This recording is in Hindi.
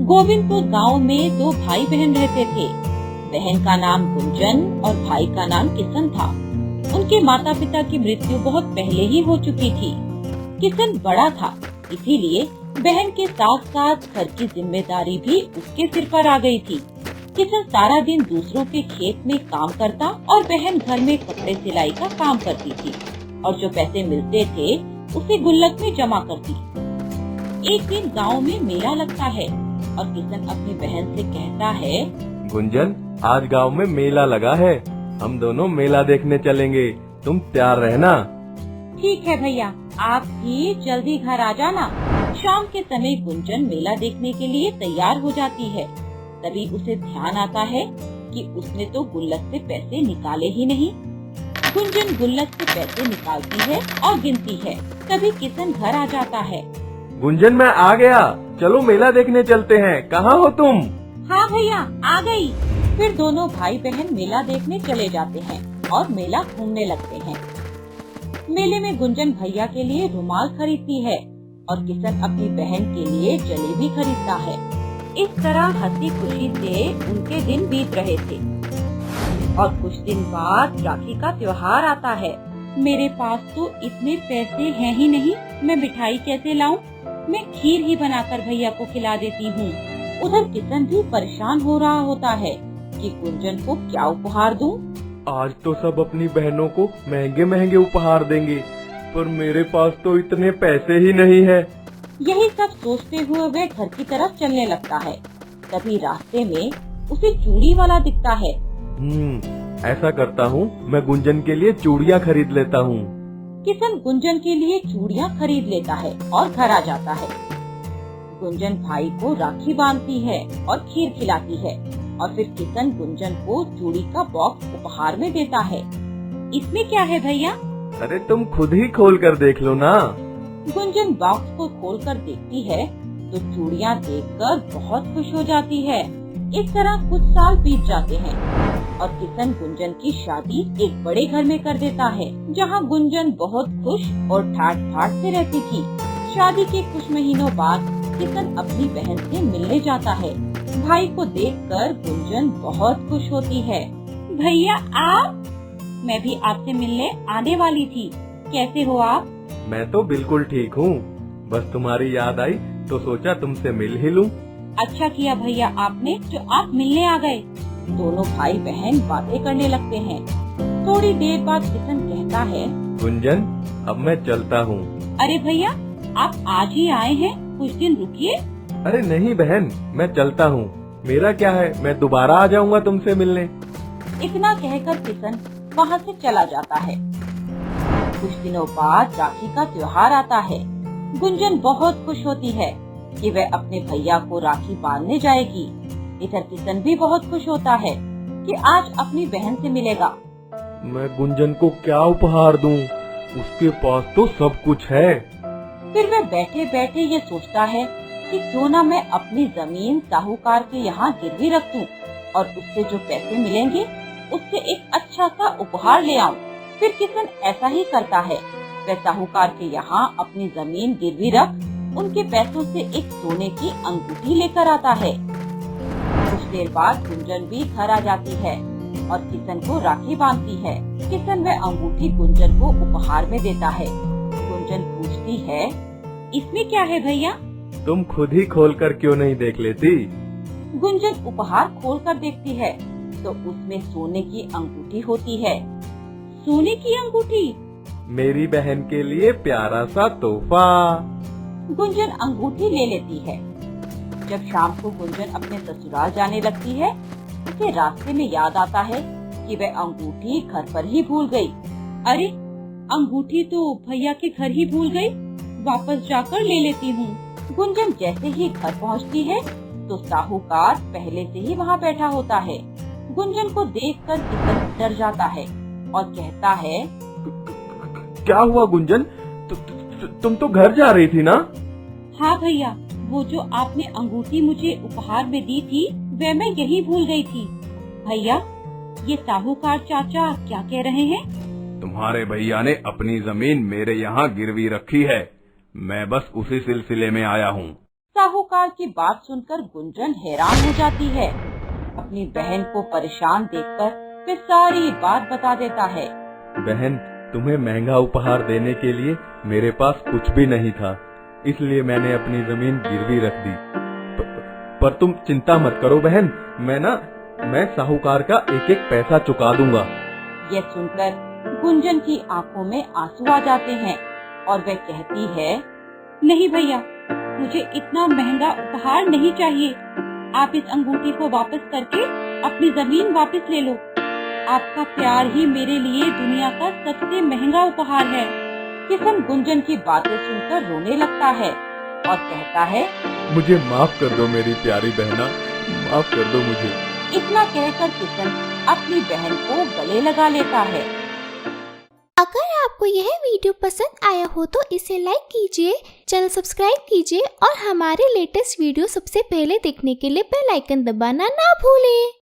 गोविंदपुर गांव में दो भाई बहन रहते थे। बहन का नाम गुंजन और भाई का नाम किशन था। उनके माता पिता की मृत्यु बहुत पहले ही हो चुकी थी। किशन बड़ा था, इसीलिए बहन के साथ साथ घर की जिम्मेदारी भी उसके सिर पर आ गई थी। किशन सारा दिन दूसरों के खेत में काम करता और बहन घर में कपड़े सिलाई का काम करती थी और जो पैसे मिलते थे उसे गुल्लक में जमा करती। एक दिन गांव में मेला लगता है और किशन अपनी बहन से कहता है, गुंजन, आज गांव में मेला लगा है, हम दोनों मेला देखने चलेंगे, तुम तैयार रहना। ठीक है भैया, आप भी जल्दी घर आ जाना। शाम के समय गुंजन मेला देखने के लिए तैयार हो जाती है। तभी उसे ध्यान आता है कि उसने तो गुल्लक से पैसे निकाले ही नहीं। गुंजन गुल्लक से पैसे निकालती है और गिनती है। तभी किशन घर आ जाता है। गुंजन, मैं आ गया, चलो मेला देखने चलते हैं, कहाँ हो तुम? हाँ भैया, आ गई। फिर दोनों भाई बहन मेला देखने चले जाते हैं और मेला घूमने लगते हैं। मेले में गुंजन भैया के लिए रुमाल खरीदती है और किशन अपनी बहन के लिए जलेबी खरीदता है। इस तरह हंसी खुशी से उनके दिन बीत रहे थे और कुछ दिन बाद राखी का त्योहार आता है। मेरे पास तो इतने पैसे हैं ही नहीं, मैं मिठाई कैसे लाऊं? मैं खीर ही बनाकर भैया को खिला देती हूँ। उधर किशन भी परेशान हो रहा होता है कि गुंजन को क्या उपहार दूं? आज तो सब अपनी बहनों को महंगे महंगे उपहार देंगे, पर मेरे पास तो इतने पैसे ही नहीं है। यही सब सोचते हुए वह घर की तरफ चलने लगता है। तभी रास्ते में उसे चूड़ी वाला दिखता है। ऐसा करता हूँ, मैं गुंजन के लिए चूड़ियाँ खरीद लेता हूँ। किशन गुंजन के लिए चूड़ियाँ खरीद लेता है और घर आ जाता है। गुंजन भाई को राखी बांधती है और खीर खिलाती है और फिर किशन गुंजन को चूड़ी का बॉक्स उपहार में देता है। इसमें क्या है भैया? अरे तुम खुद ही खोल कर देख लो ना। गुंजन बॉक्स को खोलकर देखती है तो चूड़ियाँ देखकर बहुत खुश हो जाती है। इस तरह कुछ साल बीत जाते हैं और किशन गुंजन की शादी एक बड़े घर में कर देता है, जहाँ गुंजन बहुत खुश और ठाट ठाट से रहती थी। शादी के कुछ महीनों बाद किशन अपनी बहन से मिलने जाता है। भाई को देखकर गुंजन बहुत खुश होती है। भैया आप? मैं भी आपसे मिलने आने वाली थी, कैसे हो आप? मैं तो बिल्कुल ठीक हूँ, बस तुम्हारी याद आई तो सोचा तुमसे मिल ही लूं। अच्छा किया भैया आपने जो आप मिलने आ गए। दोनों भाई बहन बातें करने लगते हैं। थोड़ी देर बाद किशन कहता है, गुंजन, अब मैं चलता हूँ। अरे भैया, आप आज ही आए हैं, कुछ दिन रुकिए। अरे नहीं बहन, मैं चलता हूँ, मेरा क्या है, मैं दोबारा आ जाऊँगा तुमसे मिलने। इतना कहकर किशन वहाँ से चला जाता है। कुछ दिनों बाद राखी का त्योहार आता है। गुंजन बहुत खुश होती है कि वह अपने भैया को राखी बांधने जाएगी। इधर किशन भी बहुत खुश होता है कि आज अपनी बहन से मिलेगा। मैं गुंजन को क्या उपहार दूं? उसके पास तो सब कुछ है। फिर वह बैठे बैठे ये सोचता है कि क्यों ना मैं अपनी जमीन साहूकार के यहाँ गिरवी रख दूं और उससे जो पैसे मिलेंगे उससे एक अच्छा सा उपहार ले आऊं। फिर किशन ऐसा ही करता है। वह साहूकार के यहाँ अपनी जमीन गिरवी रख उनके पैसों से एक सोने की अंगूठी लेकर आता है। कुछ देर बाद गुंजन भी घर आ जाती है और किशन को राखी बांधती है। किशन वह अंगूठी गुंजन को उपहार में देता है। गुंजन पूछती है, इसमें क्या है भैया? तुम खुद ही खोलकर क्यों नहीं देख लेती? गुंजन उपहार खोलकर देखती है तो उसमें सोने की अंगूठी होती है। सोने की अंगूठी? मेरी बहन के लिए प्यारा सा तोहफा। गुंजन अंगूठी ले लेती है। जब शाम को गुंजन अपने ससुराल जाने लगती है, उसे रास्ते में याद आता है कि वह अंगूठी घर पर ही भूल गई। अरे, अंगूठी तो भैया के घर ही भूल गई, वापस जाकर ले लेती हूँ। गुंजन जैसे ही घर पहुँचती है तो साहूकार पहले से ही वहाँ बैठा होता है। गुंजन को देखकर किशन डर जाता है और कहता है, क्या हुआ गुंजन? तुम तो घर जा रही थी ना? हाँ भैया, वो जो आपने अंगूठी मुझे उपहार में दी थी वह मैं यही भूल गई थी। भैया, ये साहूकार चाचा क्या कह रहे हैं? तुम्हारे भैया ने अपनी जमीन मेरे यहाँ गिरवी रखी है मैं बस उसी सिलसिले में आया हूँ। साहूकार की बात सुनकर गुंजन हैरान हो जाती है। अपनी बहन को परेशान देखकर फिर सारी बात बता देता है। बहन, तुम्हें महंगा उपहार देने के लिए मेरे पास कुछ भी नहीं था, इसलिए मैंने अपनी जमीन गिरवी रख दी। पर तुम चिंता मत करो बहन, मैं साहूकार का एक एक पैसा चुका दूंगा। यह सुनकर गुंजन की आंखों में आंसू आ जाते हैं और वह कहती है, नहीं भैया, मुझे इतना महंगा उपहार नहीं चाहिए। आप इस अंगूठी को वापस करके अपनी जमीन वापस ले लो। आपका प्यार ही मेरे लिए दुनिया का सबसे महंगा उपहार है। किशन गुंजन की बातें सुनकर रोने लगता है और कहता है, मुझे माफ कर दो मेरी प्यारी बहना, माफ कर दो मुझे। इतना कहकर किशन अपनी बहन को गले लगा लेता है। अगर आपको यह वीडियो पसंद आया हो तो इसे लाइक कीजिए, चैनल सब्सक्राइब कीजिए और हमारे लेटेस्ट वीडियो सबसे पहले देखने के लिए बेल आइकन दबाना ना भूलें।